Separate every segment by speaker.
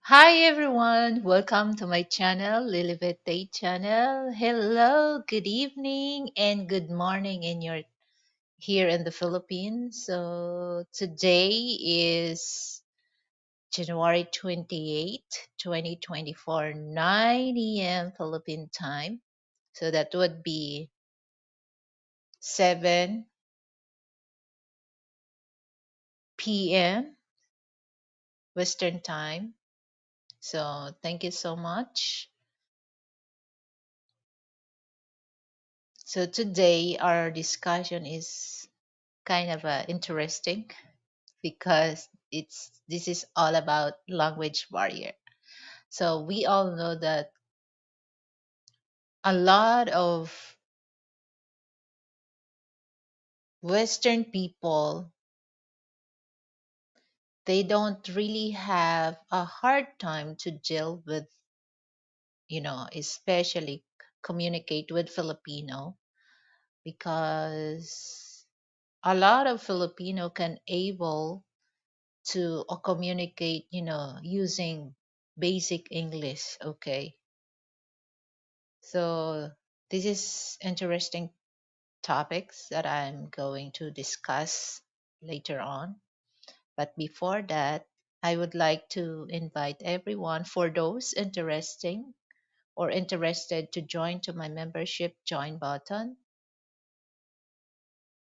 Speaker 1: Hi everyone, welcome to my channel, Liliveth Channel. Hello, good evening and good morning in your here in the Philippines. So today is January 28th, 2024, 9 a.m. Philippine time. So that would be 7 p.m. Western time. So thank you so much. So today our discussion is kind of interesting because it's this is all about language barrier. So we all know that a lot of Western people, they don't really have a hard time to deal with, especially communicate with Filipino because a lot of Filipino can able to communicate, using basic English. Okay, so this is interesting topics that I'm going to discuss later on. But before that, I would like to invite everyone, for those interesting or interested to join to my membership join button.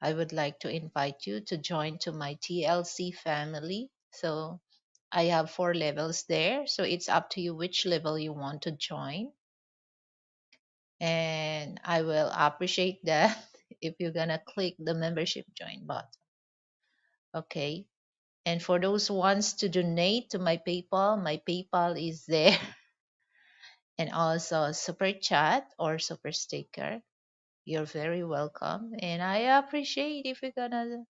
Speaker 1: I would like to invite you to join to my TLC family. So I have 4 levels there. So it's up to you which level you want to join. And I will appreciate that if you're gonna click the membership join button. Okay. And for those who wants to donate to my PayPal is there, and also super chat or super sticker. You're very welcome, and I appreciate if you're gonna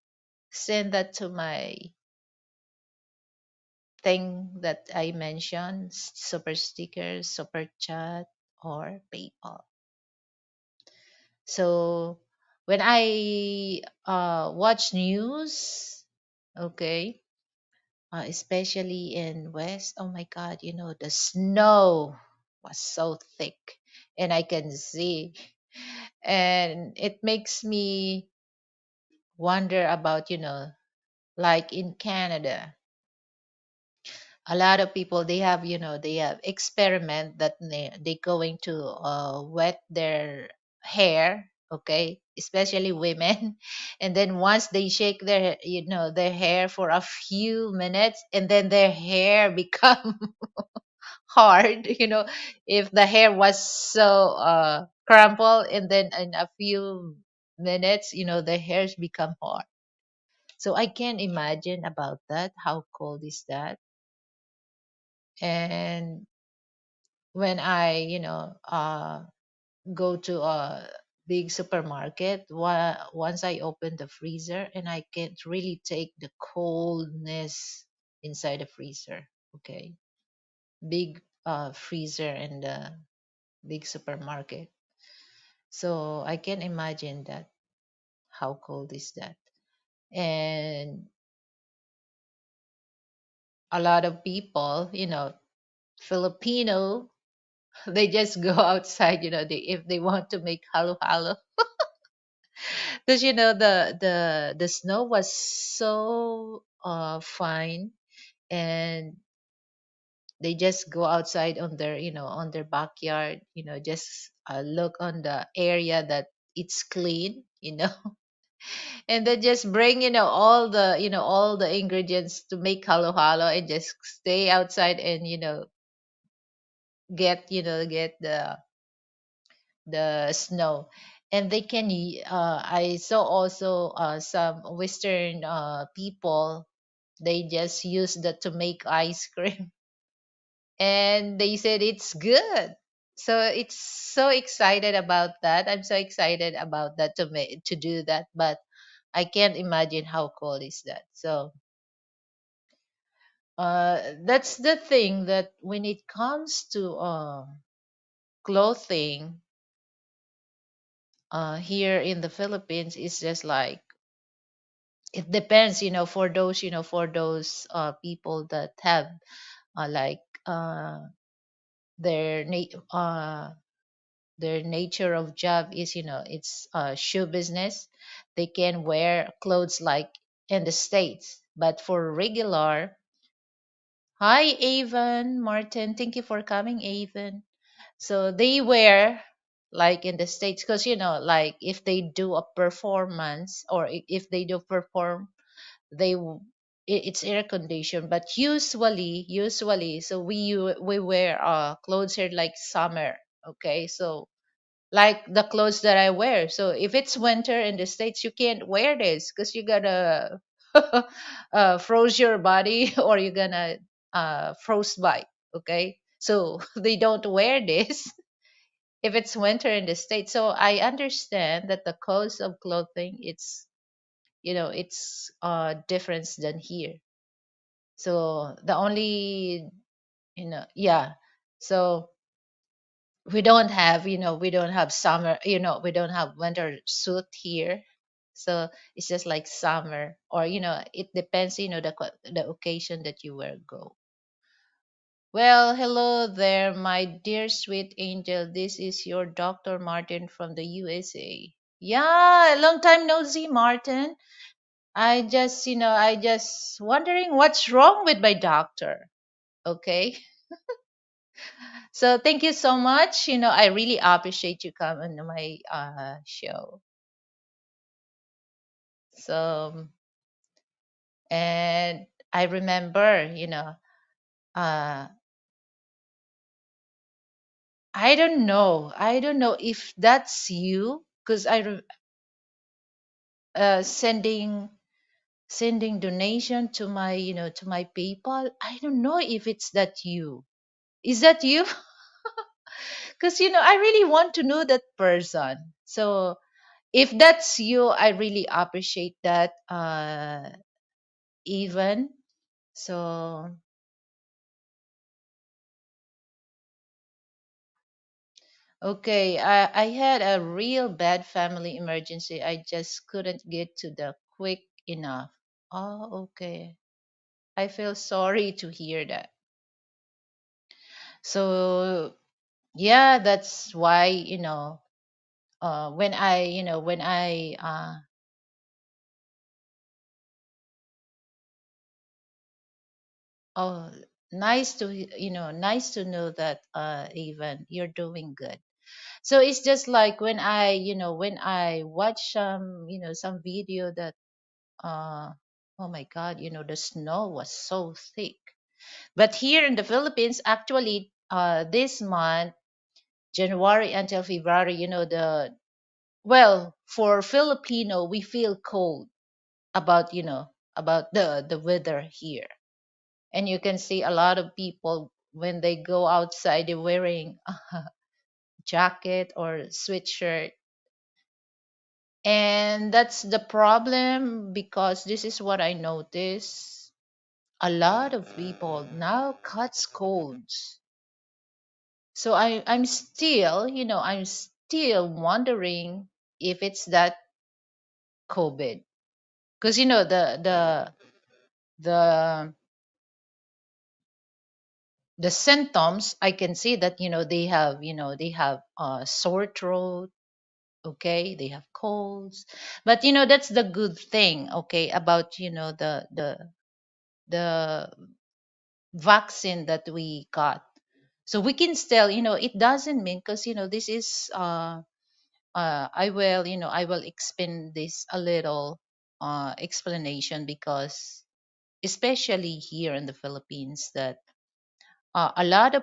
Speaker 1: send that to my thing that I mentioned, super sticker, super chat, or PayPal. So when I watch news, okay, especially in West, oh my God, the snow was so thick, and I can see, and it makes me wonder about, like in Canada, a lot of people they have experiment that they going to wet their hair, okay, especially women, and then once they shake their hair for a few minutes, and then their hair become hard, if the hair was so crumpled, and then in a few minutes, the hairs become hard. So I can imagine about that, how cold is that. And when I, go to a big supermarket, once I open the freezer, and I can't really take the coldness inside the freezer. Okay, big freezer in the big supermarket. So I can imagine that, how cold is that. And a lot of people, Filipino, they just go outside, if they want to make halo halo, because the snow was so fine, and they just go outside on their backyard, just look on the area that it's clean, and then just bring all the ingredients to make halo halo, and just stay outside, and get the snow. And they can I saw also some Western people, they just use that to make ice cream, and they said it's good. So it's so excited about that. I'm so excited about that, to do that, but I can't imagine how cold is that. So that's the thing, that when it comes to clothing, here in the Philippines, it's just like, it depends, for those people that have like their their nature of job is, it's shoe business. They can wear clothes like in the States, but for regular. Hi, Avon Martin, thank you for coming, Avon. So they wear like in the States, because like if they do a performance, or if they do perform, they it's air conditioned. But usually, so we wear clothes here like summer. Okay, so like the clothes that I wear. So if it's winter in the States, you can't wear this because you gotta froze your body, or you're gonna frostbite. Okay, so they don't wear this if it's winter in the States. So I understand that the cost of clothing, it's difference than here. So the only, yeah. So we don't have summer, we don't have winter suit here. So it's just like summer, or it depends, the occasion that you wear go. Well, hello there, my dear sweet angel. This is your Dr. Martin from the USA. Yeah, long time no see, Martin. I just wondering what's wrong with my doctor. Okay. So thank you so much. I really appreciate you coming to my show. So, and I remember, uh I don't know if that's you, because sending donation to my, to my PayPal. I don't know if it's that you. Is that you? Because I really want to know that person. So if that's you, I really appreciate that, even. So, okay, I had a real bad family emergency. I just couldn't get to the quick enough. Oh, okay. I feel sorry to hear that. So, yeah, that's why, when I oh, nice to know that, even you're doing good. So it's just like when I watch some video that, oh my God, the snow was so thick. But here in the Philippines, actually, this month, January until February, for Filipino, we feel cold about, about the weather here. And you can see a lot of people when they go outside, they're wearing a jacket or sweatshirt. And that's the problem, because this is what I notice. A lot of people now cuts colds. So I'm still wondering if it's that COVID. Because the the symptoms, I can see that, they have sore throat. Okay, they have colds. But that's the good thing, okay, about the vaccine that we got. So we can still, it doesn't mean, because this is I will expand this a little explanation, because especially here in the Philippines, that a lot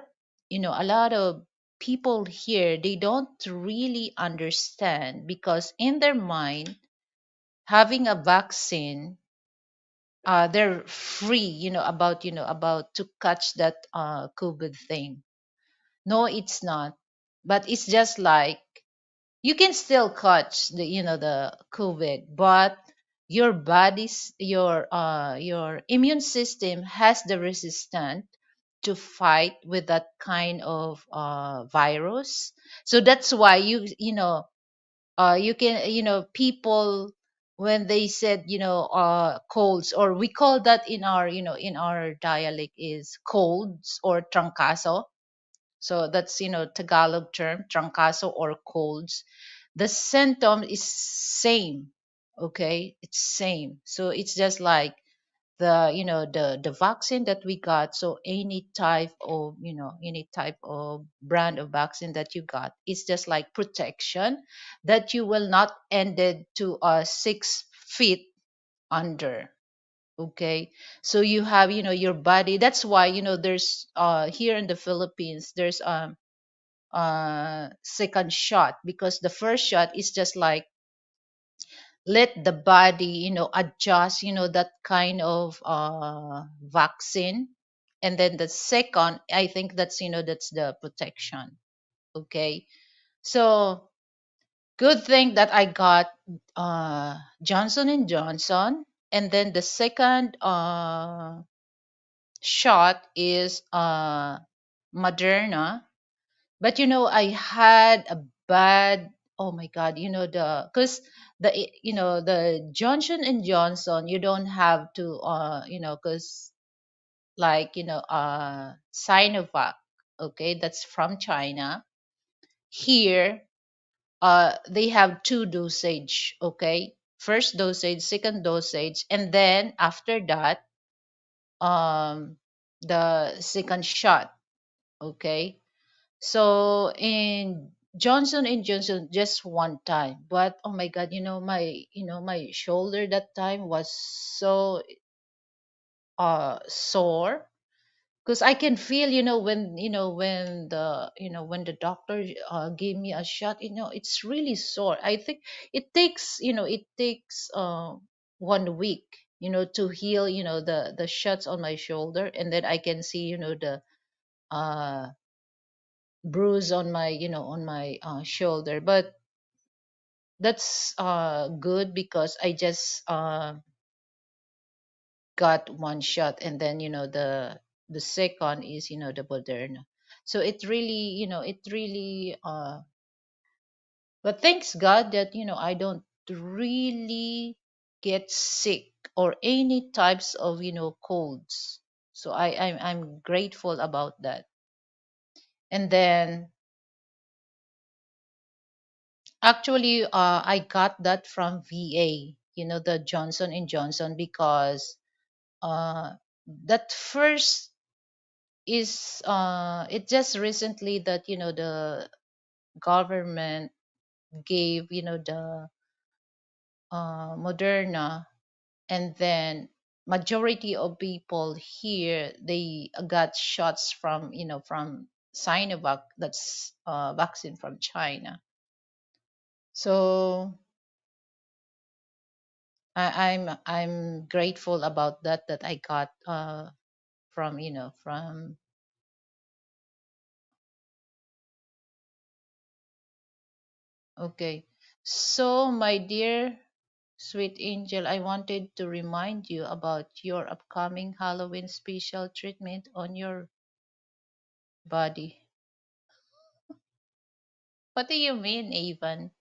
Speaker 1: of people here, they don't really understand, because in their mind, having a vaccine, they're free, about to catch that COVID thing. No, it's not. But it's just like, you can still catch the COVID, but your immune system has the resistance to fight with that kind of virus. So that's why you can, people when they said, colds, or we call that in our, in our dialect is colds or trancaso. So that's, Tagalog term, trancaso or colds. The symptom is same. Okay, it's same. So it's just like the vaccine that we got. So any type of brand of vaccine that you got, it's just like protection that you will not end it to 6 feet under. Okay, so you have, your body. That's why, there's here in the Philippines, there's second shot, because the first shot is just like let the body, adjust, that kind of vaccine. And then the second, I think that's, that's the protection. Okay, so good thing that I got Johnson and Johnson. And then the second shot is Moderna. But I had a bad, oh my god, because the Johnson and Johnson, you don't have to because like Sinovac, okay, that's from China. Here they have two dosage, okay, first dosage, second dosage, and then after that um the second shot. Okay, so in Johnson and Johnson just one time, but oh my god, my shoulder that time was so sore, because I can feel, when the doctor gave me a shot, it's really sore. I think it takes 1 week, to heal, the shots on my shoulder, and then I can see, the uh bruise on my, shoulder. But that's good because I just got one shot, and then the second is, the Moderna. So it really but thanks God that I don't really get sick or any types of colds. So I'm grateful about that. And then actually, I got that from VA, the Johnson and Johnson, because uh, that first is it just recently that the government gave the Moderna, and then majority of people here, they got shots from from Sinovac, that's vaccine from China. So I'm grateful about that I got from from. Okay, so my dear sweet angel, I wanted to remind you about your upcoming Halloween special treatment on your body. What do you mean, Avon?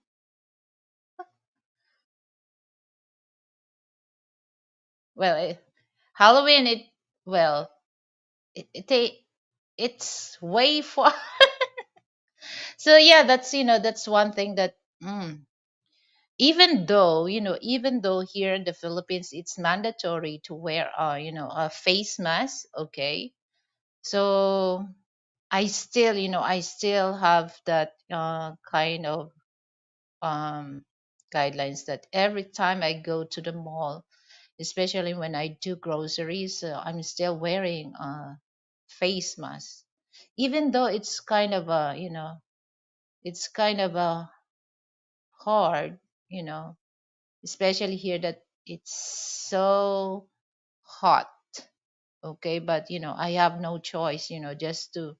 Speaker 1: Well, Halloween, well it's way for. So yeah, that's one thing that mm, even though here in the Philippines it's mandatory to wear a face mask. Okay, so I still have that kind of um guidelines that every time I go to the mall, especially when I do groceries, I'm still wearing a face mask, even though it's kind of a hard, you know especially here that it's so hot. Okay, but I have no choice, just to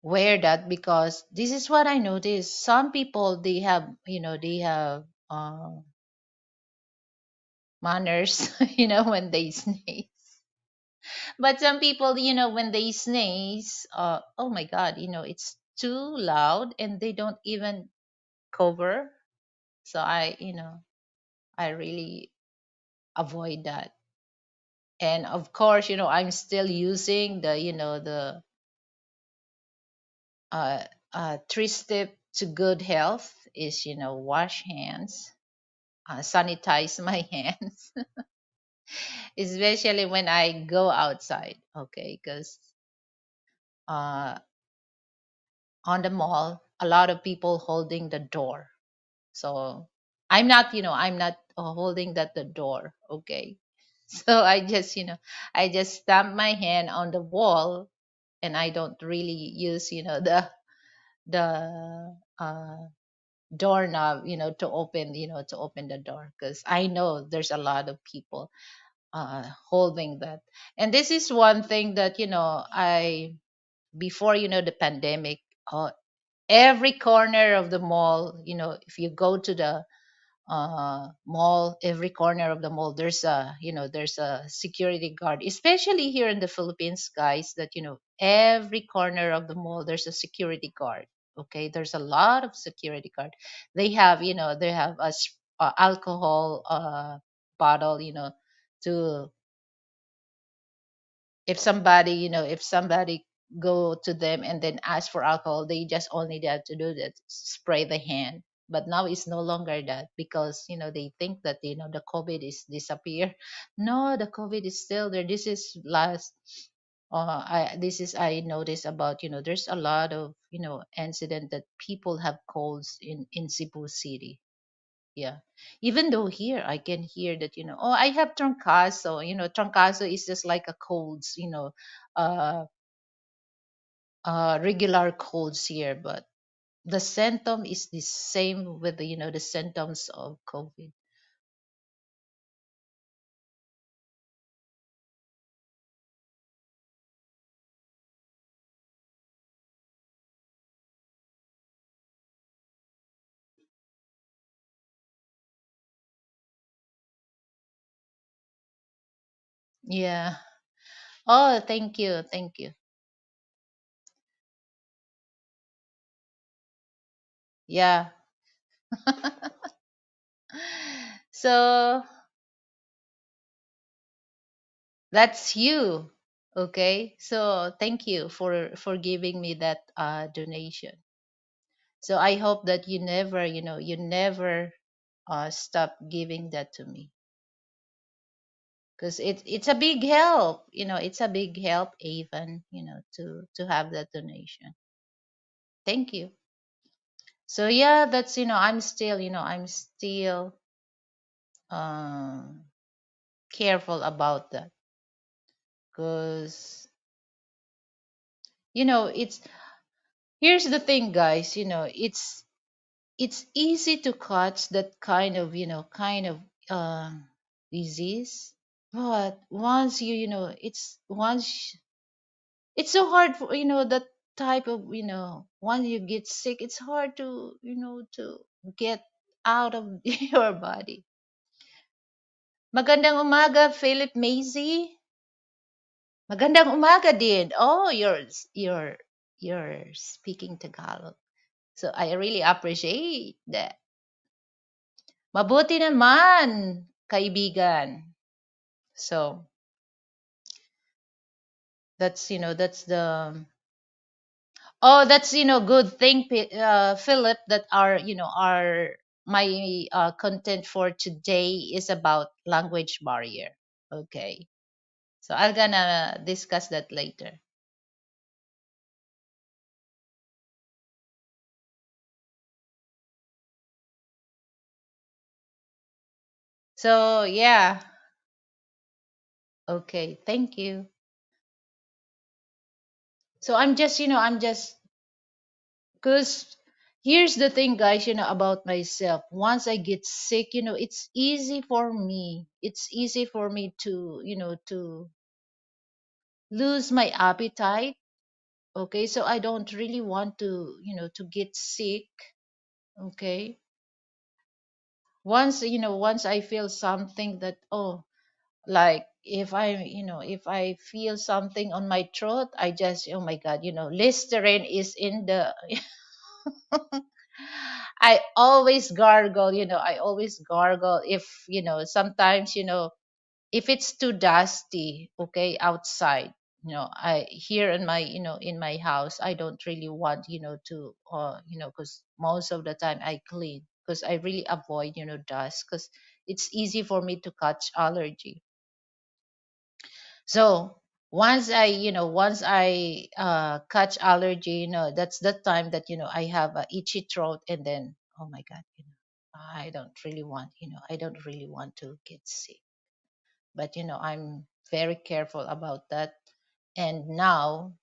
Speaker 1: wear that, because this is what I noticed. Some people, they have uh, manners, when they sneeze. But some people, when they sneeze, oh my god, it's too loud and they don't even cover. So I. I really avoid that. And of course, I'm still using the, the uh, 3 step to good health is, wash hands, sanitize my hands, especially when I go outside. Okay, because uh, on the mall, a lot of people holding the door. So I'm not holding that the door. Okay, so I just stamp my hand on the wall, and I don't really use, the doorknob, to open the door, because I know there's a lot of people holding that. And this is one thing that, I before, the pandemic, uh, every corner of the mall, if you go to the mall, every corner of the mall, there's a security guard, especially here in the Philippines, guys, that, every corner of the mall there's a security guard. Okay, there's a lot of security guard. They have a alcohol bottle, to, if somebody go to them and then ask for alcohol, they just only have to do that, spray the hand. But now it's no longer that, because they think that, the COVID is disappear. No, the COVID is still there. This is last I noticed about, there's a lot of, incident that people have colds in Cebu City. Yeah, even though here I can hear that, oh, I have troncaso. Troncaso is just like a colds, uh regular colds here, but the symptom is the same with the symptoms of COVID. Yeah. Oh, thank you, thank you. Yeah. So that's you. Okay, so thank you for giving me that donation. So I hope that you never stop giving that to me, because it's a big help. It's a big help, even, to have that donation. Thank you. So yeah, that's, I'm still um careful about that, because it's here's the thing, guys. It's easy to catch that kind of uh, disease. But once it's so hard for, that type of, once you get sick, it's hard to get out of your body. Magandang umaga, Philip Macy. Magandang umaga din. Oh, you're speaking Tagalog. So I really appreciate that. Mabuti naman, kaibigan. So that's the that's good thing, Philip, that our my content for today is about language barrier. Okay, so I'm gonna discuss that later. So yeah. Okay, thank you. So I'm just because here's the thing, guys, about myself. Once I get sick, it's easy for me to, to lose my appetite. Okay, so I don't really want to get sick. Okay, once I feel something that, oh, like, if I feel something on my throat, I just, oh my god, Listerine is in the I always gargle, I always gargle if, sometimes, if it's too dusty, okay, outside, I here in my, in my house, I don't really want, to, because most of the time I clean, because I really avoid, dust, because it's easy for me to catch allergy. So once I catch allergy, that's the time that, I have a itchy throat, and then, oh my God, I don't really want to get sick. But, I'm very careful about that. And now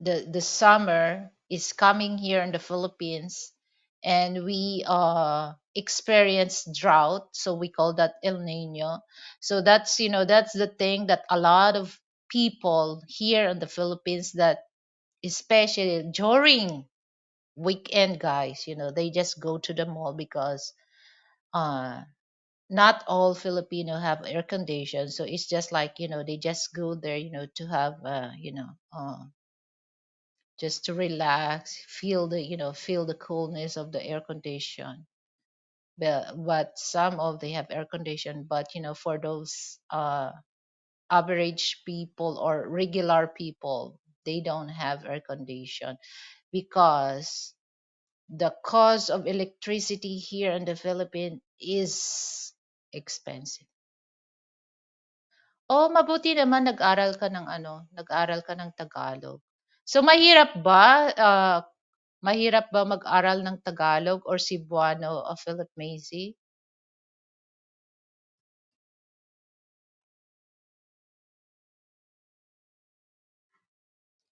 Speaker 1: the summer is coming here in the Philippines, and we experience drought, so we call that El Nino. So that's the thing that a lot of people here in the Philippines, that especially during weekend, guys, they just go to the mall, because uh not all Filipino have air condition, so it's just like, they just go there, to have just to relax, feel the coolness of the air condition. But some of they have air condition, but, for those average people or regular people, they don't have air condition, because the cost of electricity here in the Philippines is expensive. Oh, mabuti naman nag-aral ka ng Tagalog. So mahirap ba mag-aral ng Tagalog or Cebuano o Philip Macy?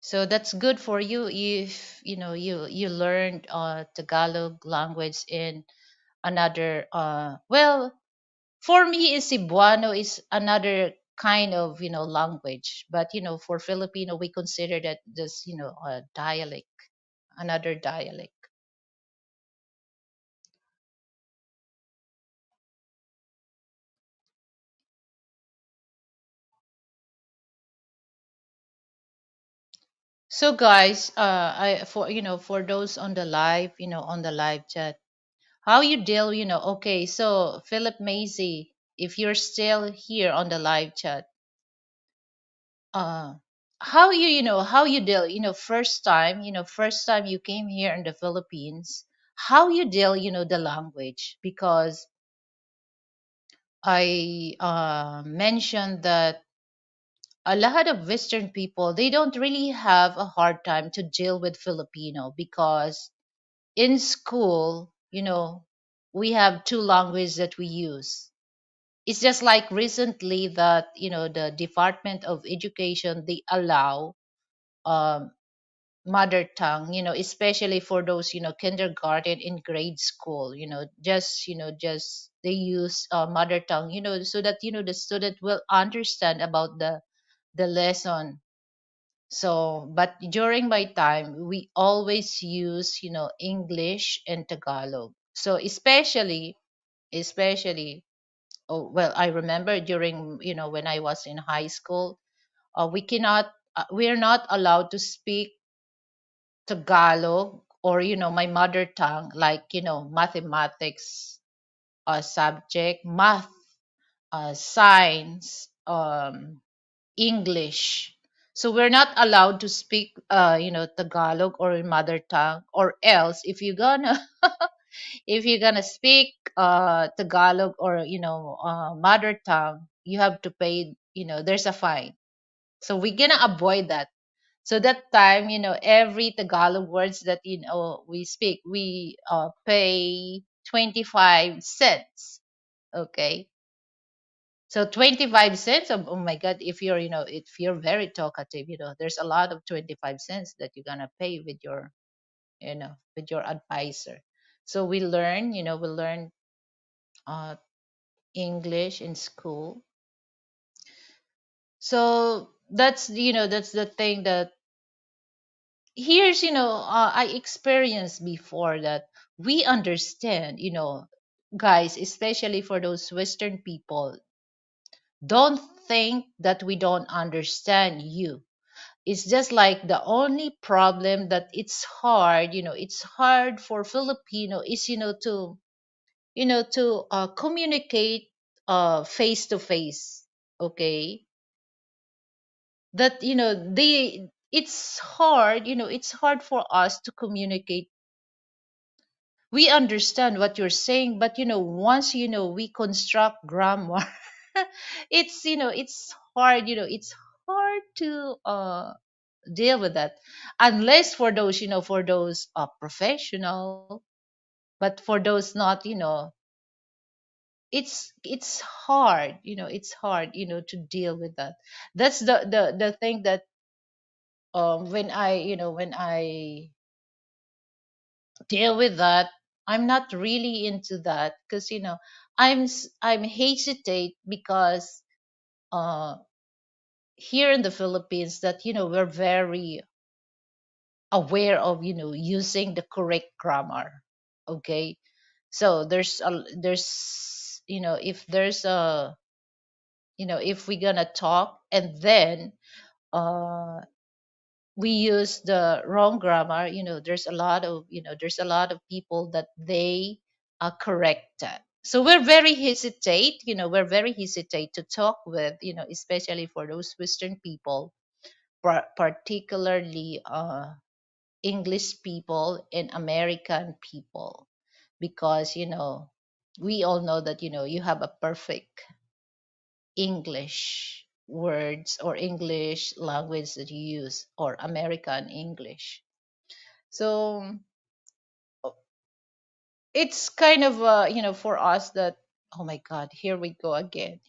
Speaker 1: So that's good for you if, you learned Tagalog language in another, well, for me is Cebuano is another kind of, language, but, for Filipino we consider that this, a dialect, another dialect. So guys, I for for those on the live, on the live chat, how you deal, okay, so Philip Macy, if you're still here on the live chat, uh how you deal, first time you came here in the Philippines, how you deal, the language, because I mentioned that a lot of Western people, they don't really have a hard time to deal with Filipino, because in school, we have two languages that we use. It's just like recently that, the Department of Education, they allow um, mother tongue, especially for those, kindergarten in grade school, just they use mother tongue, so that, the student will understand about the lesson. So, but during my time, we always use, English and Tagalog. So especially, oh, well, I remember during, when I was in high school, we are not allowed to speak Tagalog, or, my mother tongue, like, mathematics subject, math, science, English. So we're not allowed to speak, Tagalog or mother tongue, or else if you're gonna if you're gonna speak Tagalog or, mother tongue, you have to pay. There's a fine. So we're gonna avoid that. So that time, every Tagalog words that, we speak, we pay 25 cents. Okay. So 25 cents. Oh my God, if you're very talkative, there's a lot of 25 cents that you're gonna pay with your advisor. So we learn uh, English in school. So that's the thing that here's, I experienced before, that we understand, guys, especially for those Western people, don't think that we don't understand you. It's just like the only problem that it's hard, it's hard for Filipino is, to communicate face to face. Okay, that they it's hard, it's hard for us to communicate. We understand what you're saying, but once we construct grammar, it's hard, it's hard to deal with that, unless for those, for those professional. But for those not, it's hard, it's hard, to deal with that. That's the thing that when I deal with that, I'm not really into that, because I'm hesitate, because uh here in the Philippines, that we're very aware of using the correct grammar. Okay, so there's if there's a if we're gonna talk, and then uh we use the wrong grammar, there's a lot of people that they correct that. So we're very hesitate to talk with, especially for those Western people, particularly English people and American people, because we all know that you have a perfect English words or English language that you use, or American English. So it's kind of for us that, oh my God, here we go again.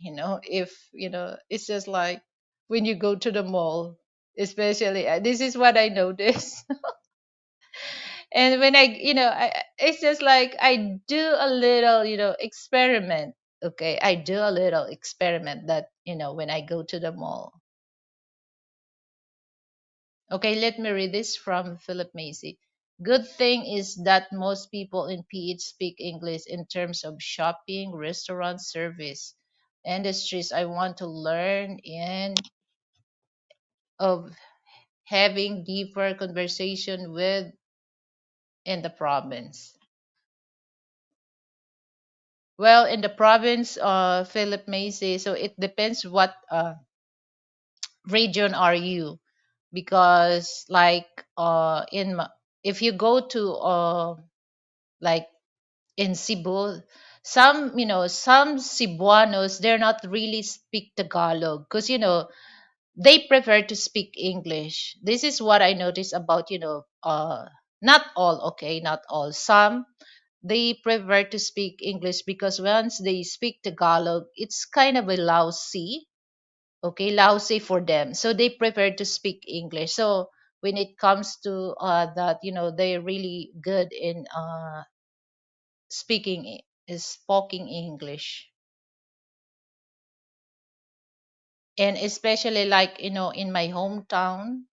Speaker 1: If it's just like when you go to the mall, especially this is what I notice. And when it's just like I do a little experiment. Okay, I do a little experiment that when I go to the mall. Okay, let me read this from Philip Macy. Good thing is that most people in PH speak English in terms of shopping, restaurant service, industries I want to learn in, of having deeper conversation with in the province. Well, in the province, Philip Macy, so it depends what region are you, because like if you go to like in Cebu, some Cebuanos, they're not really speak Tagalog, because they prefer to speak English. This is what I noticed about not all, okay, not all, some, they prefer to speak English, because once they speak Tagalog, it's kind of a lousy, okay, lousy for them. So they prefer to speak English. So when it comes to that, they're really good in is speaking English. And especially like in my hometown,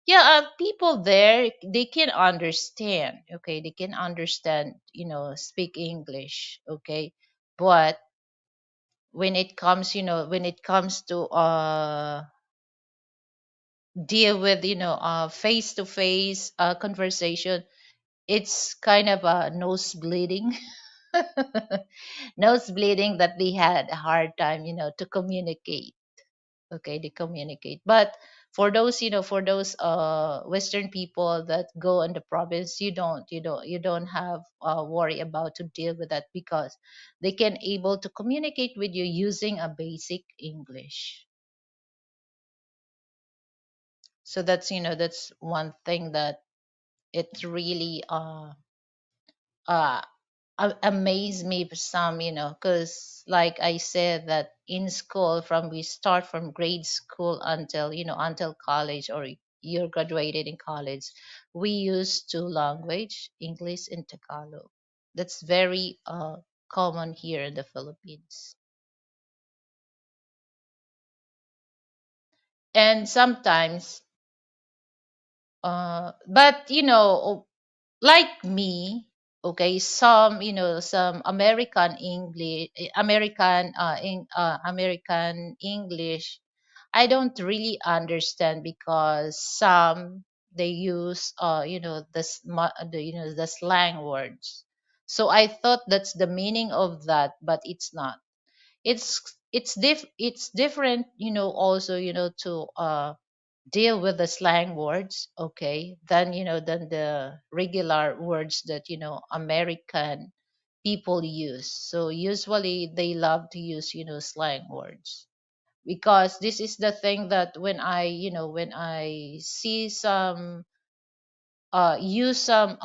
Speaker 1: yeah, people there, they can understand, okay, they can understand, speak English, okay. But when it comes to deal with face to face conversation, it's kind of a nose bleeding. Nose bleeding, that they had a hard time to communicate. Okay, they communicate. But for those Western people that go in the province, you don't have worry about to deal with that, because they can able to communicate with you using a basic English. So that's one thing that it really uh amaze me some, because like I said, that in school, from we start from grade school until until college, or you're graduated in college, we use two language, English and Tagalog. That's very common here in the Philippines. And sometimes but like me, okay, some American English, American English I don't really understand because some they use the slang words. So I thought that's the meaning of that, but it's not. It's different, also, to deal with the slang words, okay, than the regular words that American people use. So usually they love to use slang words, because this is the thing that when I see some use some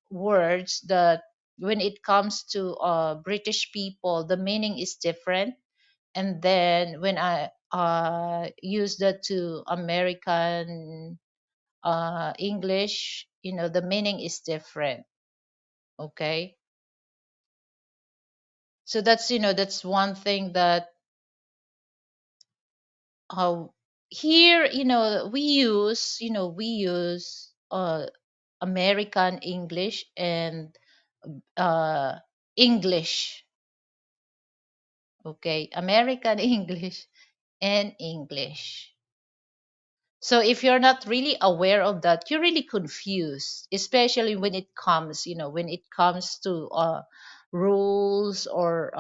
Speaker 1: words that when it comes to British people, the meaning is different. And then when I use that to American English, the meaning is different. Okay. So that's one thing that uh, here, we use American English and uh, English. Okay, American English and English. So if you're not really aware of that, you're really confused, especially when it comes to rules or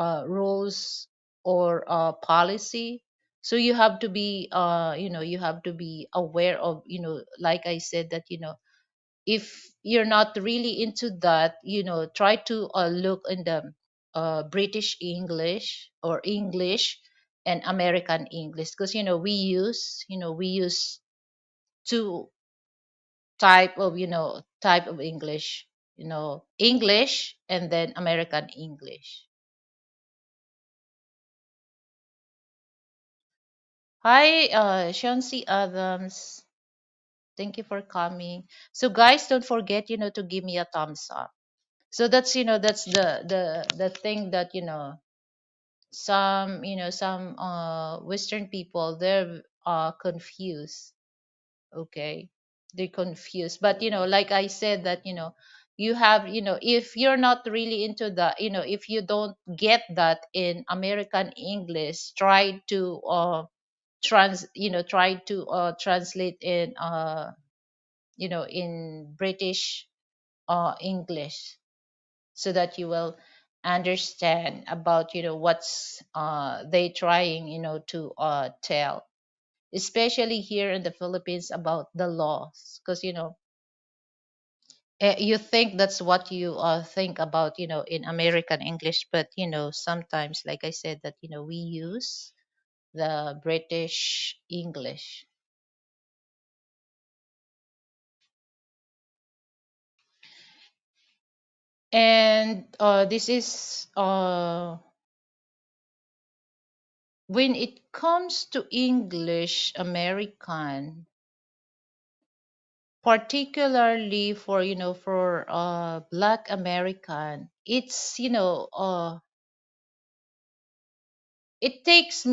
Speaker 1: policy. So you have to be aware of, like I said, that if you're not really into that, try to look in the British English or English and American English, because we use two type of English, English and then American English. Hi, Sean C. Adams. Thank you for coming. So guys, don't forget, to give me a thumbs up. So that's the thing that some Western people, they're confused. Okay, they're confused, but like I said, that you have, if you're not really into that, if you don't get that in American English, try to translate in British English, so that you will understand about what's they trying to tell, especially here in the Philippines, about the laws. Because you think that's what you think about in American English, but sometimes, like I said, that we use the British English. And this is when it comes to English American, particularly for Black American, it takes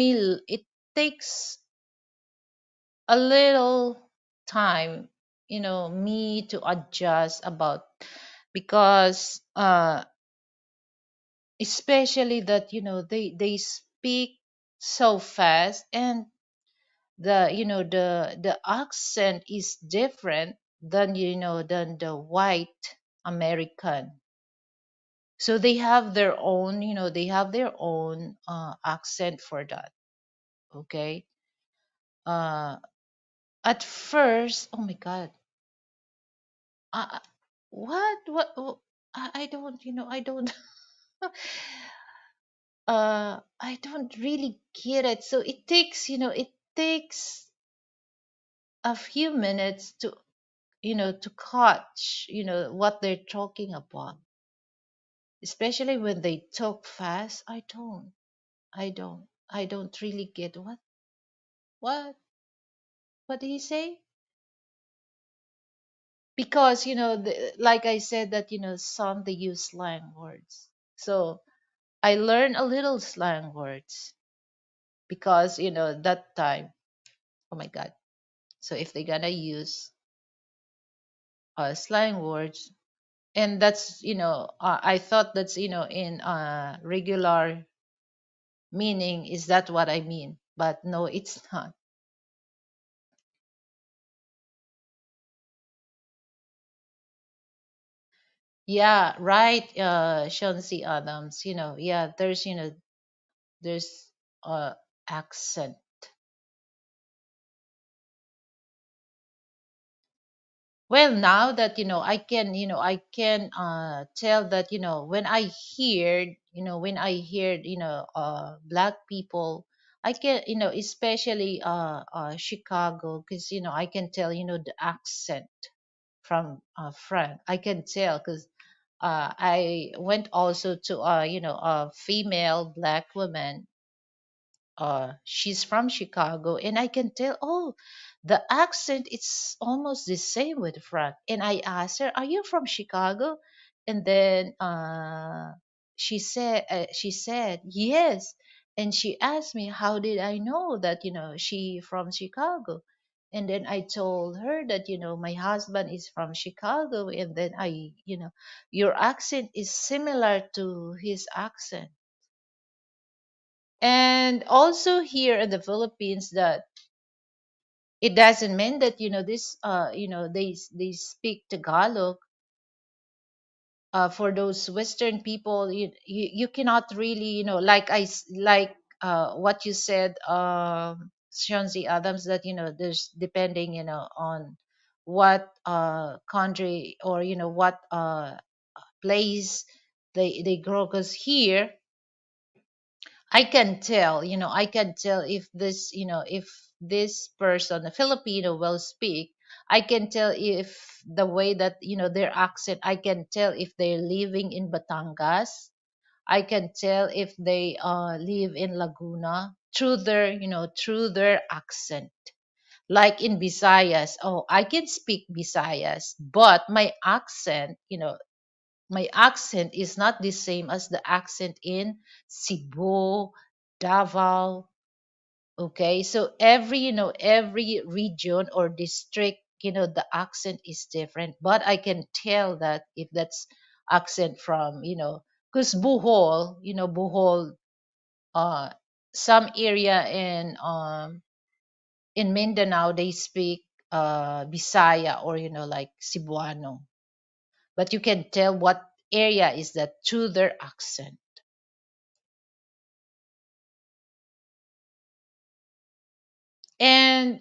Speaker 1: a little time, me to adjust about, because especially that they speak so fast, and the accent is different than the white American. So they have their own accent for that. Okay. uh at first, oh my god, uh, what I don't I don't I don't really get it. So it takes a few minutes to catch what they're talking about, especially when they talk fast. I don't really get what what did he say. Because like I said, that some they use slang words. So I learned a little slang words, because that time, oh my god. So if they're gonna use slang words, and that's I thought that's in regular meaning, is that what I mean? But no, it's not. Yeah, right. Sean C. Adams. Yeah, there's accent. Well, now that I can tell that when I heard black people, I can especially Chicago, because I can tell the accent from Frank. I can tell because I went also to a female black woman. She's from Chicago, and I can tell, oh, the accent, it's almost the same with Frank. And I asked her, are you from Chicago? And then she said yes. And she asked me, how did I know that she from Chicago? And then I told her that my husband is from Chicago. And then your accent is similar to his accent. And also here in the Philippines, that it doesn't mean that this they speak Tagalog. For those Western people, you cannot really like what you said, Shanzi Adams, that there's depending on what country, or what place they grow. Because here I can tell if this person, a Filipino, will speak. I can tell if the way that, their accent, I can tell if they're living in Batangas. I can tell if they live in Laguna through their accent. Like in Visayas, oh, I can speak Visayas, but my accent is not the same as the accent in Cebu, Davao. Okay, so every region or district, the accent is different. But I can tell that if that's accent from, because Bohol, uh, some area in Mindanao, they speak Bisaya, or like Cebuano. But you can tell what area is that through their accent. And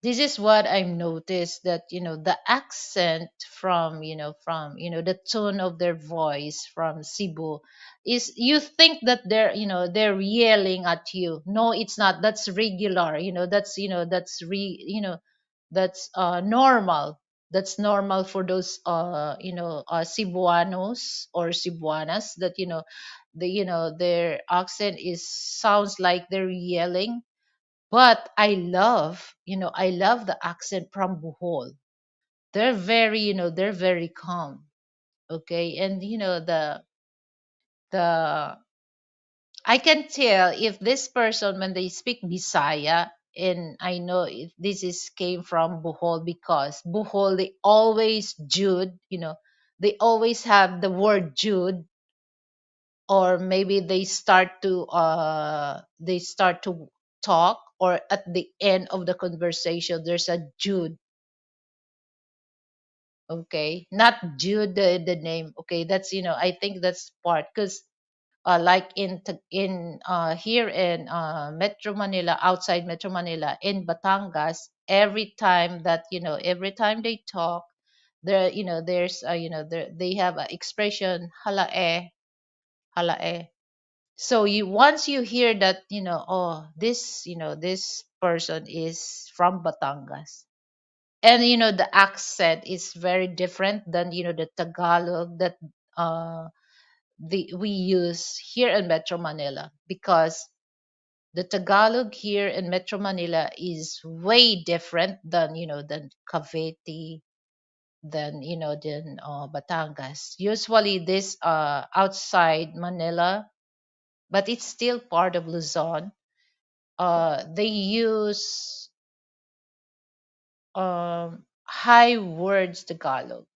Speaker 1: this is what I've noticed, that the accent from the tone of their voice from Cebu, is, you think that they're yelling at you. No, it's not. That's regular. That's normal. That's normal for those Cebuanos or Cebuanas, that their accent is sounds like they're yelling. But I love the accent from Bohol. They're very calm. Okay. And the I can tell if this person, when they speak Bisaya, and I know if this is came from Bohol, because Bohol, they always Jude, they always have the word Jude. Or maybe they start to talk, or at the end of the conversation there's a Jude. Okay, not Jude, the name. Okay, that's I think that's part, because like in here in Metro Manila, outside Metro Manila, in Batangas, every time they talk, there's they have an expression, halae, halae. So once you hear that, oh, this person is from Batangas. And the accent is very different than the Tagalog that we use here in Metro Manila, because the Tagalog here in Metro Manila is way different than Cavite, than Batangas. Usually this outside Manila, but it's still part of Luzon. They use high words Tagalog.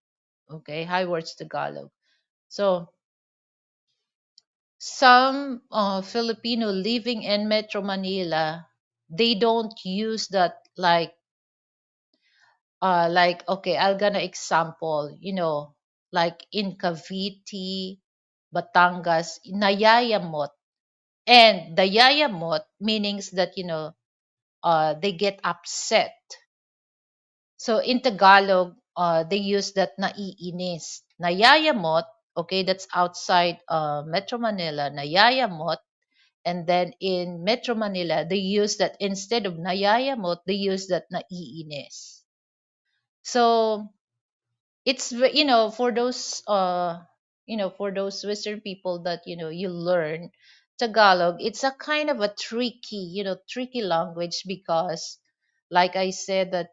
Speaker 1: Okay, high words Tagalog. So some Filipino living in Metro Manila, they don't use that, like like, okay, I'm gonna example, like in Cavite, Batangas, nayayamot. And the yayamot meanings that, they get upset. So in Tagalog, they use that naiinis. Nayayamot, okay, that's outside Metro Manila, nayayamot. And then in Metro Manila, they use that instead of nayayamot, they use that naiinis. So for those for those Western people that you learn Tagalog, it's a kind of a tricky language because, like I said, that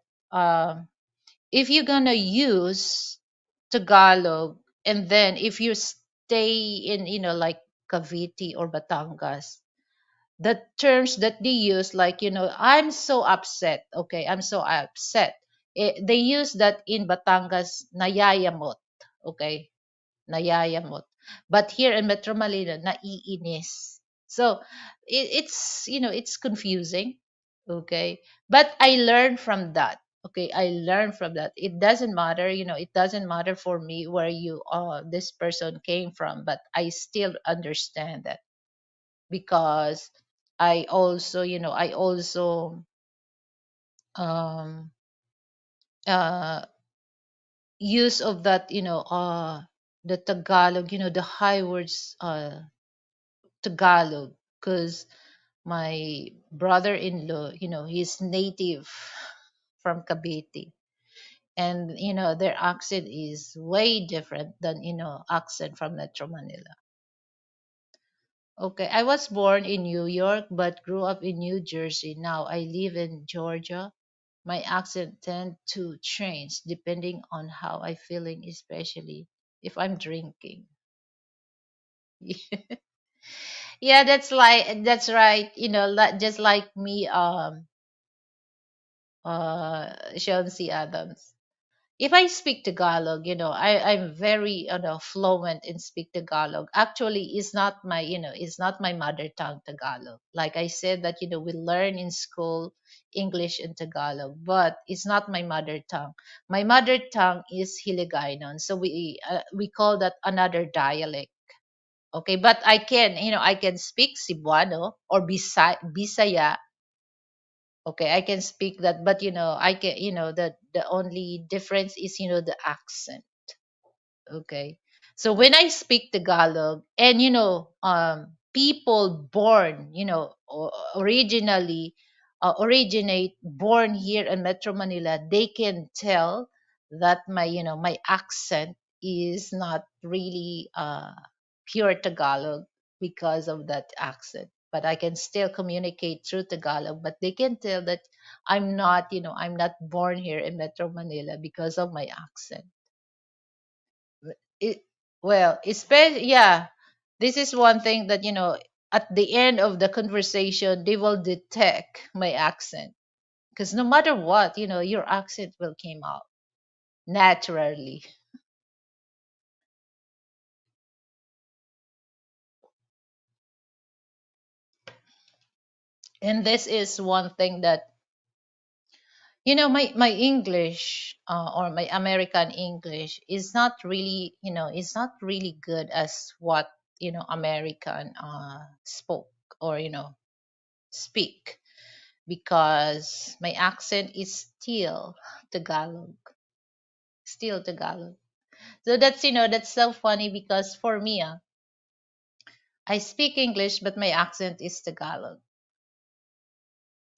Speaker 1: if you're gonna use Tagalog, and then if you stay in like Cavite or Batangas, the terms that they use, like, I'm so upset, okay, I'm so upset. They use that in Batangas, nayayamot, okay, nayayamot. But here in Metro Manila, naiinis. So it's confusing, okay. But I learned from that. Okay, I learned from that. It doesn't matter, it doesn't matter for me where this person came from, but I still understand that because I also um uh use of that, the Tagalog, the high words Tagalog, because my brother-in-law, he's native from Cavite, and their accent is way different than accent from Metro Manila. Okay, I was born in New York but grew up in New Jersey. Now I live in Georgia. My accent tend to change depending on how I'm feeling, especially if I'm drinking. Yeah, that's right. Just like me, Sean C. Adams. If I speak Tagalog, I'm very, fluent in speak Tagalog. Actually, it's not my mother tongue Tagalog. Like I said that, we learn in school English and Tagalog, but it's not my mother tongue. My mother tongue is Hiligaynon. So we call that another dialect. Okay, but I can speak Cebuano or Bisaya. Okay, I can speak that, but I can, the only difference is, the accent. Okay. So when I speak Tagalog, and people born, originally originate born here in Metro Manila, they can tell that my accent is not really pure Tagalog because of that accent. But I can still communicate through Tagalog, but they can tell that I'm not born here in Metro Manila because of my accent. it well, especially, yeah, this is one thing that at the end of the conversation they will detect my accent, because no matter what, your accent will came out naturally. And this is one thing that my English, or my American English is not really, is not really good as what American spoke, or speak, because my accent is Tagalog, still Tagalog. So that's so funny because for me, I speak English, but my accent is Tagalog.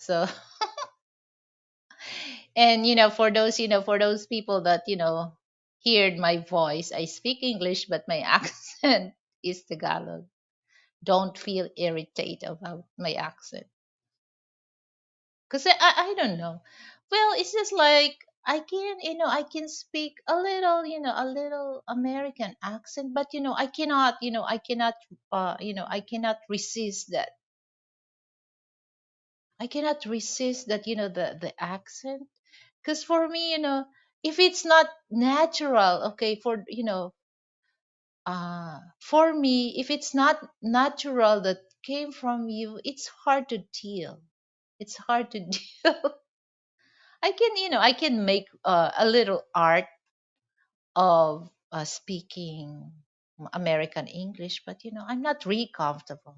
Speaker 1: So, and for those people that heard my voice, I speak English, but my accent is Tagalog. Don't feel irritated about my accent. Because I don't know. Well, it's just like I can speak a little American accent, but I cannot resist that. I cannot resist that, the accent. Because for me, if it's not natural, okay, for me, if it's not natural that came from you, it's hard to deal. It's hard to deal. I can, I can make a little art of speaking American English, but I'm not really comfortable.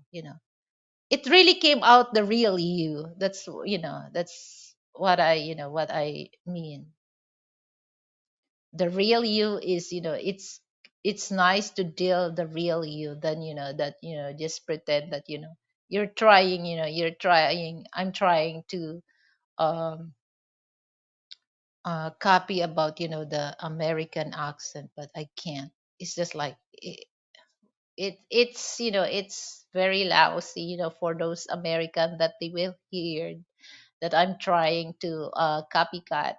Speaker 1: It really came out the real you. That's what I mean. The real you is, it's nice to deal the real you than, that, just pretend that, you're trying, I'm trying to um copy about, the American accent, but I can't. It's just like it's very lousy, for those American that they will hear that I'm trying to copycat.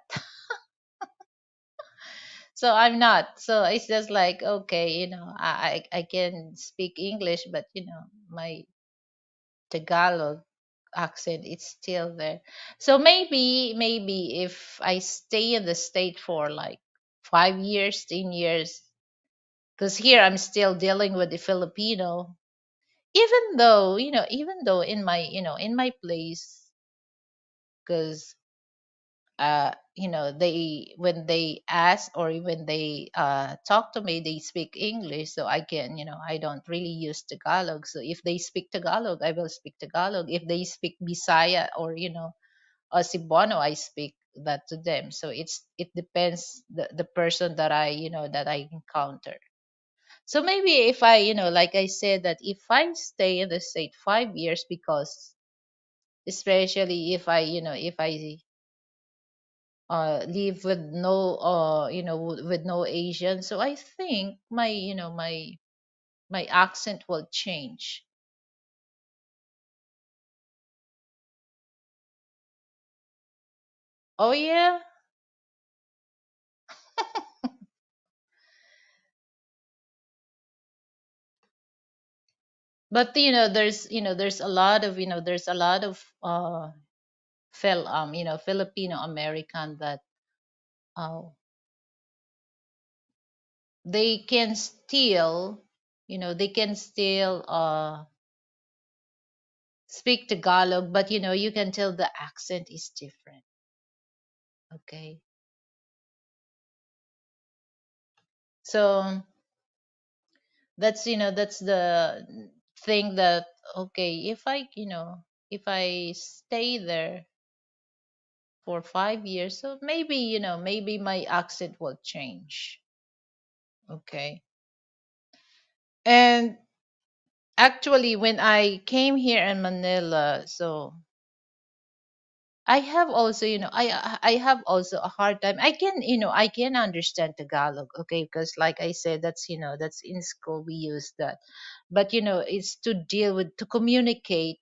Speaker 1: So I'm not. So it's just like, okay, I can speak English, but my Tagalog accent it's still there. So maybe if I stay in the state for like 5 years, 10 years, because here I'm still dealing with the Filipino. Even though in my in my place, because they when they ask or when they talk to me, they speak English, so I can, I don't really use Tagalog. So if they speak Tagalog, I will speak Tagalog. If they speak Bisaya or Cebuano, I speak that to them. So it depends the person that I encounter. So maybe if I, like I said, that if I stay in the state 5 years, because especially if I, if I live with no with no Asian, so I think my accent will change. Oh yeah. But there's a lot of Filipino American that uh, they can still they can still speak Tagalog, but you can tell the accent is different. Okay. So that's the thing that, okay, if I stay there for 5 years, so maybe my accent will change. Okay. And actually when I came here in Manila, so I have also, I have also a hard time. I can understand Tagalog, okay, because like I said, that's in school we use that. But it's to deal with, to communicate,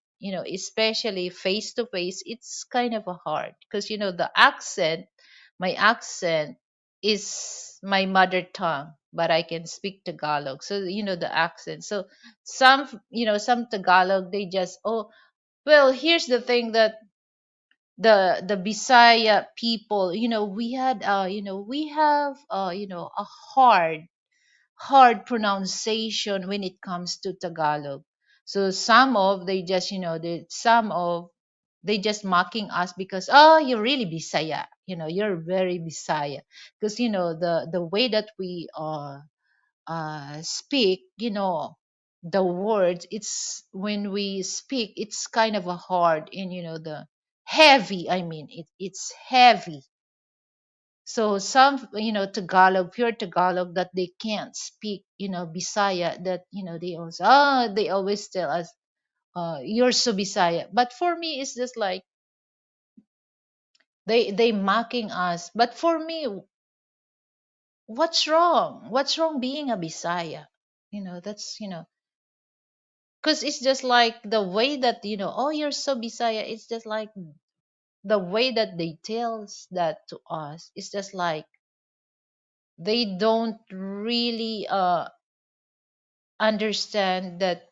Speaker 1: especially face to face, it's kind of a hard, because the accent, my accent is my mother tongue, but I can speak Tagalog. So the accent. So some Tagalog, they just, oh, well, here's the thing that the Bisaya people, we have a hard pronunciation when it comes to Tagalog. So some of they just some of they just mocking us because, oh, you're really Bisaya, you're very Bisaya, because the way that we speak, the words, it's when we speak, it's kind of a hard, and the heavy, I mean, it's heavy. So some, Tagalog, pure Tagalog, that they can't speak, Bisaya, that they always tell us, you're so Bisaya. But for me, it's just like they mocking us. But for me, what's wrong being a Bisaya? That's because it's just like the way that, oh, you're so Bisaya, it's just like the way that they tells that to us. It's just like they don't really understand that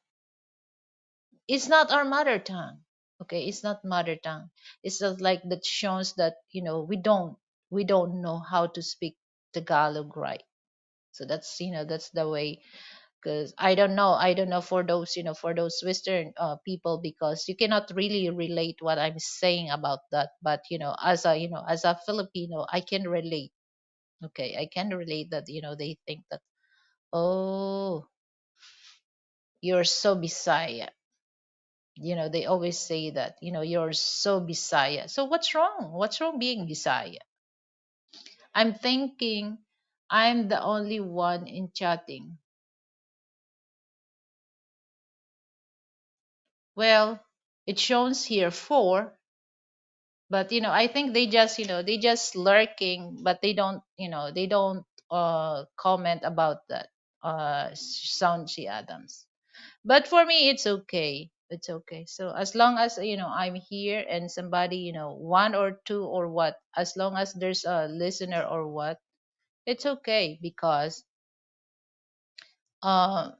Speaker 1: it's not our mother tongue. Okay, it's not mother tongue. It's just like that shows that we don't know how to speak Tagalog right. So that's the way. because I don't know for those, for those Western people, because you cannot really relate what I'm saying about that. But as a Filipino, I can relate. Okay, I can relate that, they think that, oh, you're so Bisaya. They always say that, you're so Bisaya. So what's wrong being Bisaya? I'm thinking I'm the only one in chatting. Well, it shows here four, but I think they just lurking, but they don't comment about that. Soundchi Adams. But for me, it's okay. It's okay. So as long as I'm here, and somebody, one or two or what, as long as there's a listener or what, it's okay, because uh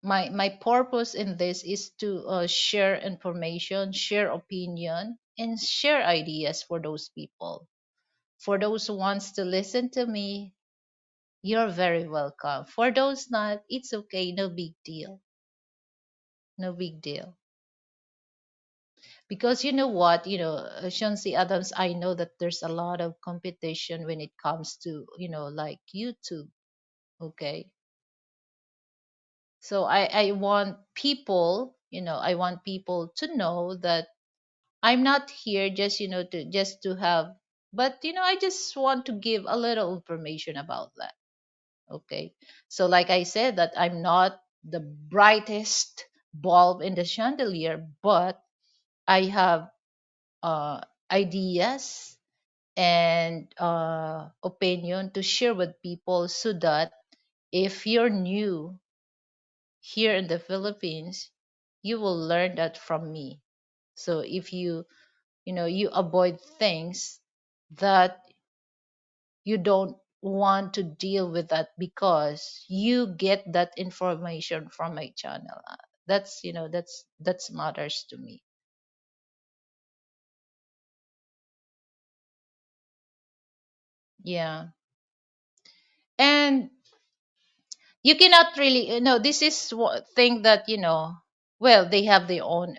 Speaker 1: my purpose in this is to share information, share opinion, and share ideas for those people. For those who wants to listen to me, you're very welcome. For those not, it's okay. No big deal. No big deal. Because you know what, Shansi Adams, I know that there's a lot of competition when it comes to, like YouTube. Okay. So I want people, I want people to know that I'm not here just, to have, but I just want to give a little information about that. Okay. So like I said, that I'm not the brightest bulb in the chandelier, but I have uh, ideas and opinion to share with people, so that if you're new here in the Philippines, you will learn that from me. So if you avoid things that you don't want to deal with, that because you get that information from my channel. That's matters to me. Yeah. And you cannot really, this is what thing that, well, they have their own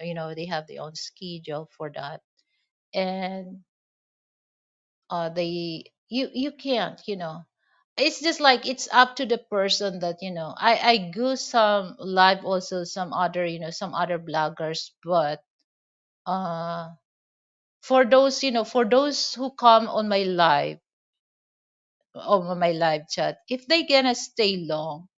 Speaker 1: schedule for that. And you can't, it's just like it's up to the person that, I go some live, also some other, some other bloggers. But uh for those who come on my live chat, if they gonna stay long,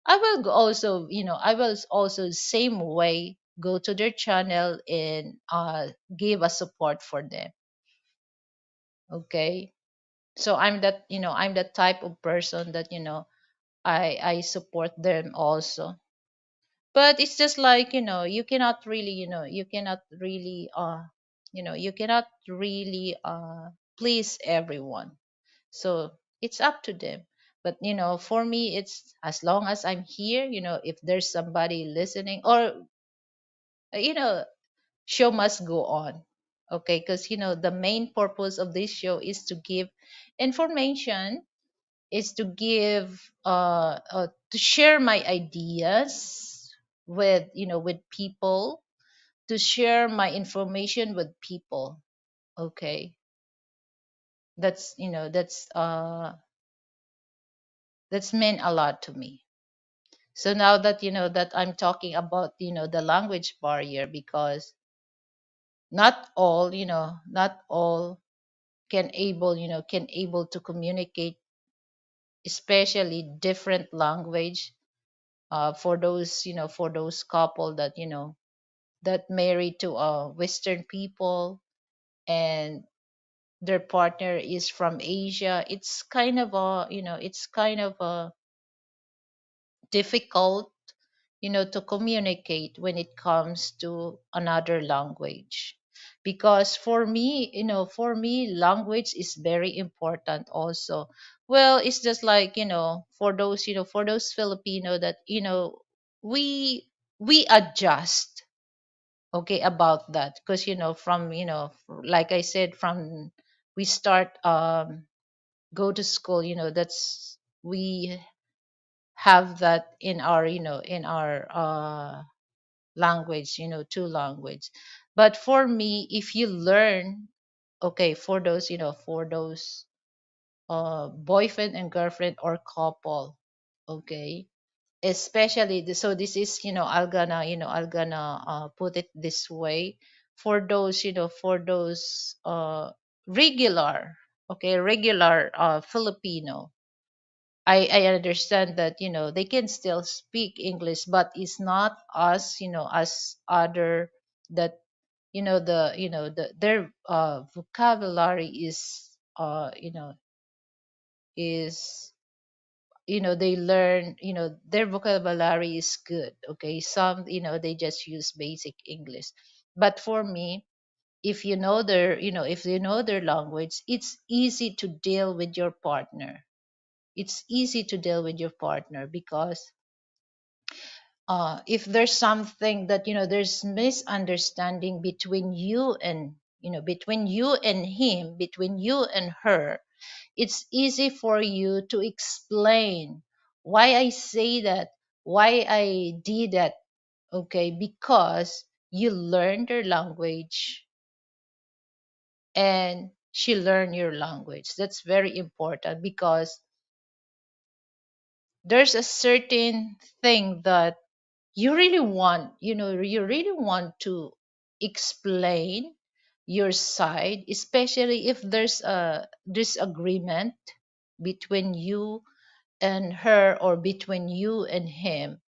Speaker 1: I will also same way go to their channel and give a support for them. Okay. So I'm that type of person that, I support them also. But it's just like, you cannot really please everyone. So it's up to them. But for me, it's as long as I'm here, if there's somebody listening, or you know show must go on. Okay, because the main purpose of this show is to give information, is to give to share my ideas with people, to share my information with people. Okay. That's meant a lot to me. So now that that I'm talking about the language barrier, because not all can able to communicate, especially different language. For those couple that that married to Western people, and their partner is from Asia. It's kind of a difficult, to communicate when it comes to another language. Because for me, language is very important also. Well, it's just like, for those Filipino that, we adjust, okay, about that. Because from like I said, from we start go to school, that's we have that in our, in our language, two language. But for me, if you learn, okay, for those, for those boyfriend and girlfriend or couple, okay, especially so this is, I'll gonna put it this way. For those, for those regular, okay, regular Filipino, I understand that, they can still speak English, but it's not us, as other, that, their vocabulary is, they learn, their vocabulary is good. Okay, some, they just use basic English. But for me, if you know their, if you know their language, it's easy to deal with your partner. It's easy to deal with your partner because if there's something that, there's misunderstanding between you and, between you and him, between you and her, it's easy for you to explain why I say that, why I did that. Okay, because you learned their language and she learned your language. That's very important because there's a certain thing that you really want, you really want to explain your side, especially if there's a disagreement between you and her or between you and him.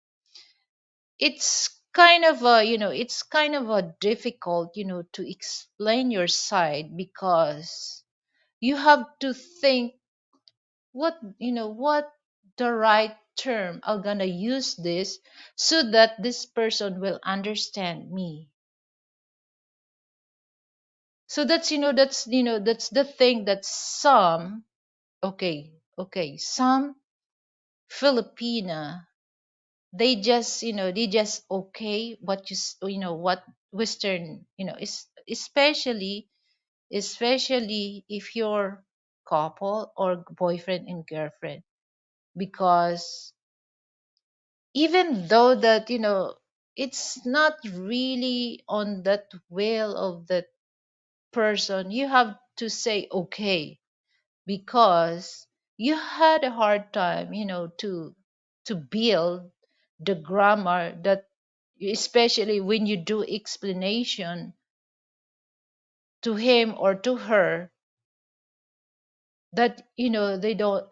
Speaker 1: It's kind of a, it's kind of a difficult, to explain your side because you have to think what, what the right term I'm gonna use this so that this person will understand me. So that's, that's the thing that some, okay, some Filipina, they just, they just okay what what Western, is, especially if you're couple or boyfriend and girlfriend, because even though that, it's not really on that will of that person, you have to say okay because you had a hard time, to build the grammar that, especially when you do explanation to him or to her, that, they don't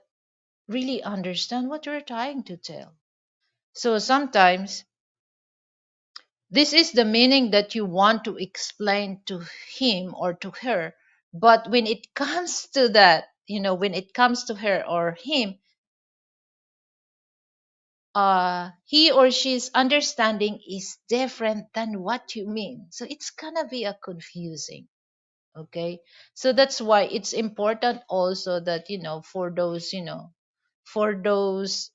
Speaker 1: really understand what you're trying to tell. So sometimes this is the meaning that you want to explain to him or to her. But when it comes to that, when it comes to her or him, he or she's understanding is different than what you mean. So it's gonna be a confusing. Okay. So that's why it's important also that, for those, for those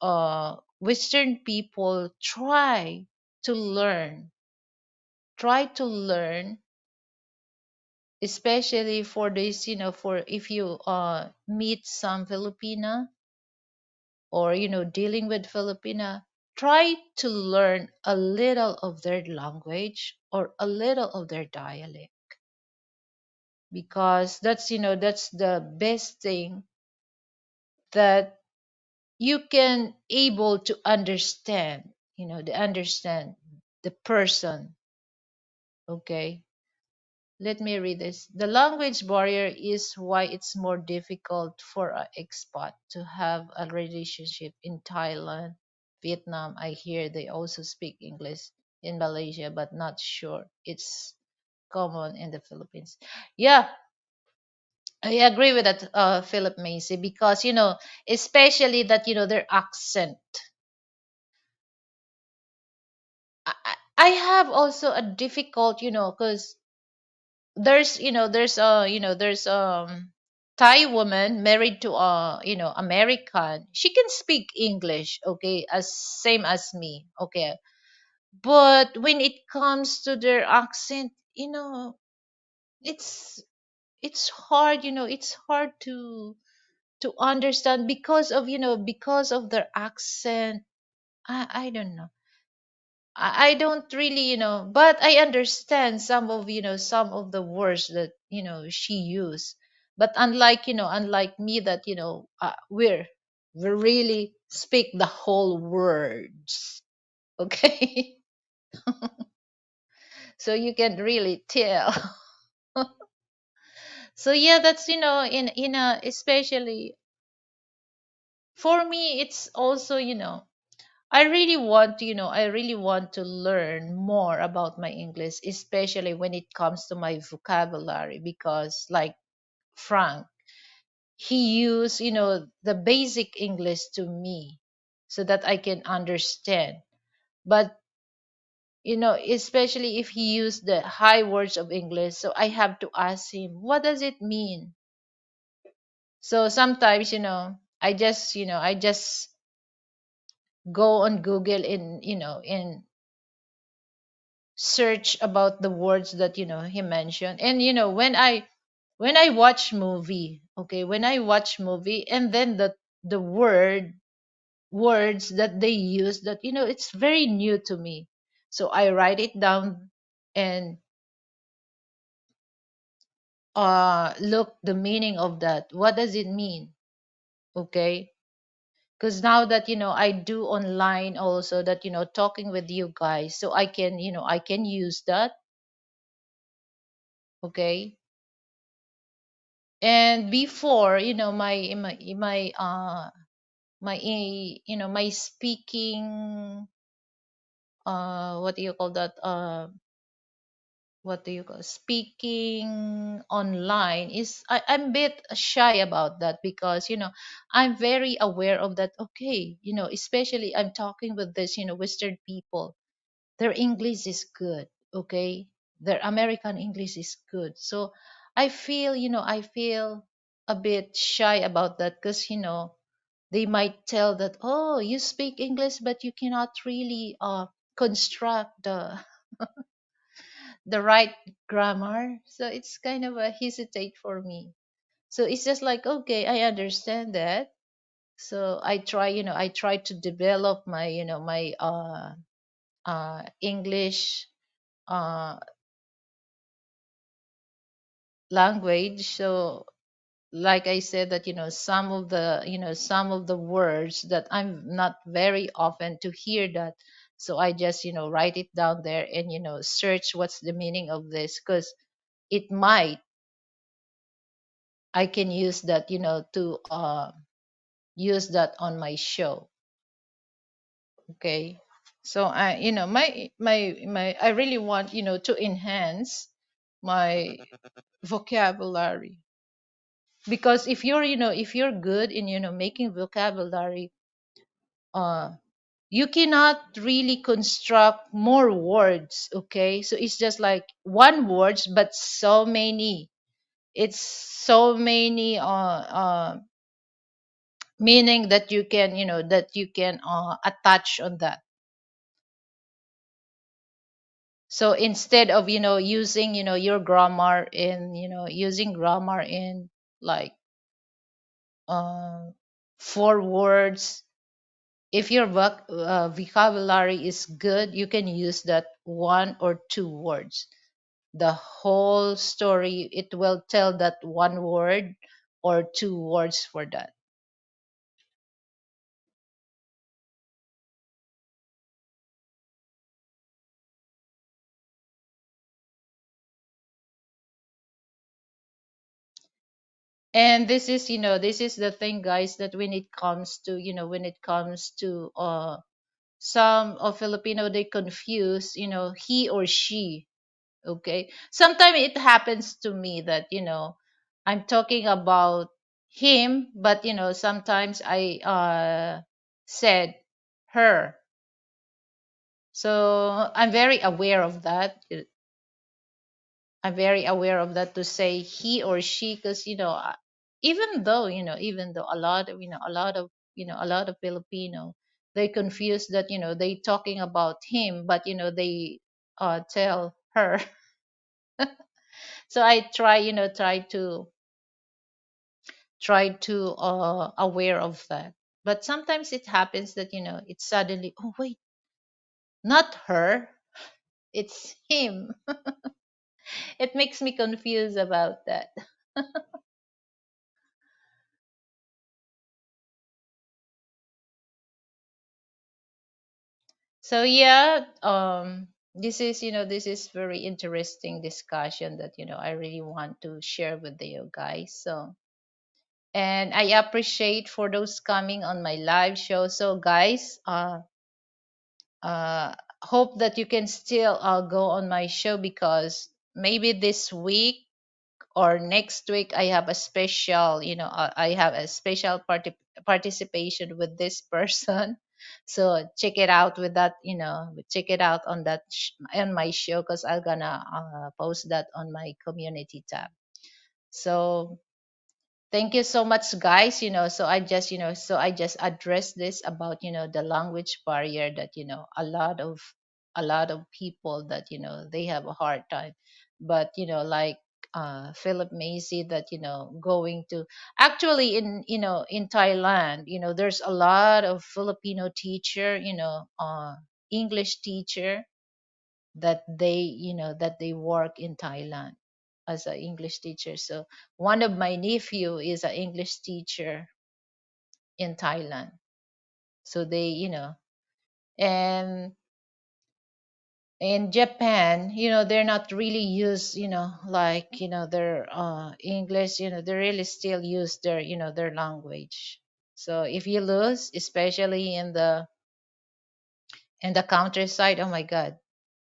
Speaker 1: Western people, to learn, try to learn especially for this, for if you meet some Filipina or dealing with Filipina, try to learn a little of their language or a little of their dialect, because that's, that's the best thing that you can able to understand, to understand the person. Okay. Let me read this. The language barrier is why it's more difficult for an expat to have a relationship in Thailand, Vietnam. I hear they also speak English in Malaysia, but not sure it's common in the Philippines. Yeah, I agree with that, Philip Macy, because especially that their accent. I have also a difficult, because there's Thai woman married to a American. She can speak English, okay, as same as me, okay, but when it comes to their accent, it's it's hard, it's hard to understand because of their accent. I don't know. I don't really, but I understand some of, some of the words that, she used. But unlike me that, we really speak the whole words. Okay. So you can really tell. So yeah, that's, in a, especially for me, it's also, I really want to learn more about my English, especially when it comes to my vocabulary, because like Frank, he used, the basic English to me so that I can understand. But, especially if he used the high words of English, so I have to ask him, what does it mean? So sometimes, I just go on Google and, search about the words that, he mentioned. And, when I watch movie, okay, when I watch movie, and then the words that they use, that, it's very new to me. So I write it down and look the meaning of that. What does it mean? Okay. Because now that, I do online also, that, talking with you guys, so I can use that. Okay. And before, my speaking, what do you call that, what do you call speaking online is, I'm a bit shy about that, because, I'm very aware of that. Okay, especially I'm talking with this, Western people, their English is good. Okay, their American English is good. So I feel a bit shy about that, because, they might tell that, oh, you speak English but you cannot really construct the right grammar. So it's kind of a hesitate for me. So it's just like, okay, I understand that. So I try to develop my English uh language. So like I said, that, some of the words that I'm not very often to hear that. So I just, write it down there and, search what's the meaning of this, because it might I can use that, to use that on my show. Okay. So my I really want, to enhance my vocabulary, because if you're good in, making vocabulary, uh you cannot really construct more words. Okay, so it's just like one words, but so many, it's so many meaning that you can attach on that. So instead of, using, your grammar in, using grammar in, like, um 4 words, if your vocabulary is good, you can use that 1 or 2 words. The whole story, it will tell that 1 word or 2 words for that. And this is the thing, guys, that when it comes to some of Filipino, they confuse, he or she. Okay, sometimes it happens to me that, I'm talking about him, but, sometimes I said her. So I'm very aware of that to say he or she, because, even though a lot of Filipino, they confuse that, they talking about him, but, they tell her. So I try to aware of that. But sometimes it happens that, it's suddenly, oh, wait, not her, it's him. It makes me confused about that. So yeah, this is very interesting discussion that, I really want to share with you guys. So, and I appreciate for those coming on my live show. So guys, uh hope that you can still go on my show, because maybe this week or next week I have a special, I have a special participation with this person. So check it out with that, check it out on that on my show, because I'm gonna post that on my community tab. So thank you so much, guys. So I just addressed this about, the language barrier, that, a lot of people that, they have a hard time. But, like Philip Macy, that, going to, actually, in Thailand, there's a lot of Filipino teacher, English teacher, that they work in Thailand as an English teacher. So one of my nephew is an English teacher in Thailand. So they, and in Japan, they're not really used, like, their English, they really still use their language. So if you lose, especially in the countryside, oh my God,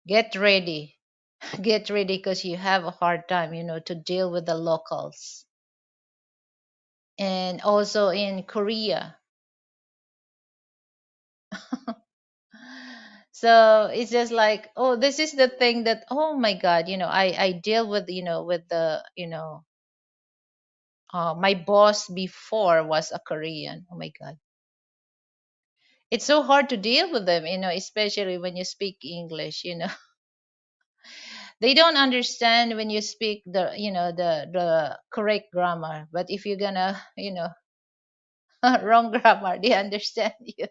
Speaker 1: get ready. Get ready, because you have a hard time, to deal with the locals. And also in Korea. So it's just like, oh, this is the thing that, oh my God, I deal with, with the, my boss before was a Korean. Oh my God. It's so hard to deal with them, especially when you speak English. They don't understand when you speak the correct grammar, but if you're gonna, wrong grammar, they understand you.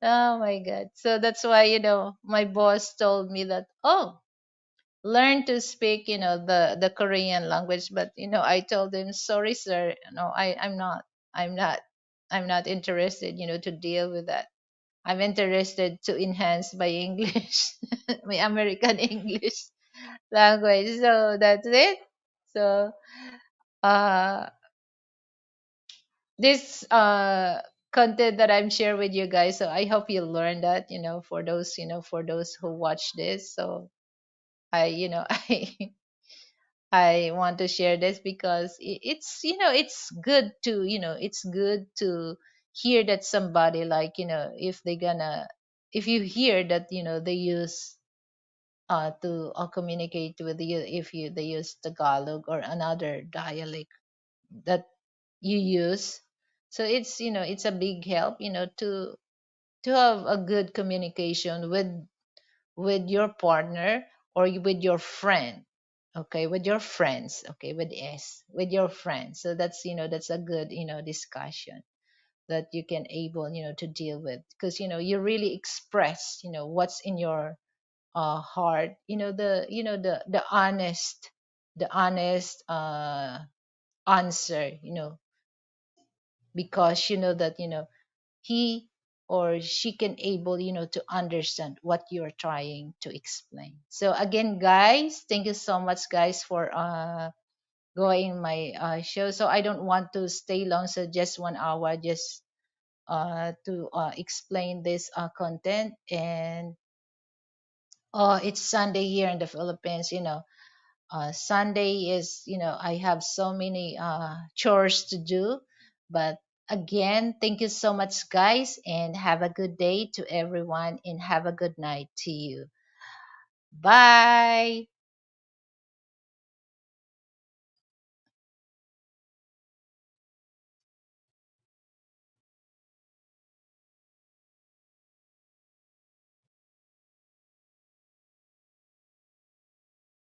Speaker 1: Oh my God. So that's why, my boss told me that, oh, learn to speak, the Korean language. But, I told him, sorry, sir, no, I'm not, I'm not interested, to deal with that. I'm interested to enhance my English, my American English language. So that's it. So, uh, this content that I'm sharing with you guys. So I hope you learn that, for those who watch this. So I want to share this because it's good to, hear that somebody, like, if you hear that, they use to communicate with you, if they use Tagalog or another dialect that you use. So it's a big help, to have a good communication with your partner, or with your friend. Okay, with your friends. Okay, with with your friends. So that's a good, discussion that you can able, to deal with, because you really express, what's in your heart, the honest answer, because you know that, he or she can able, to understand what you're trying to explain. So again, guys, thank you so much, guys, for going my show. So I don't want to stay long, so just 1 hour, just to explain this content. And it's Sunday here in the Philippines. Sunday is, I have so many chores to do. But again, thank you so much, guys, and have a good day to everyone, and have a good night to you. Bye.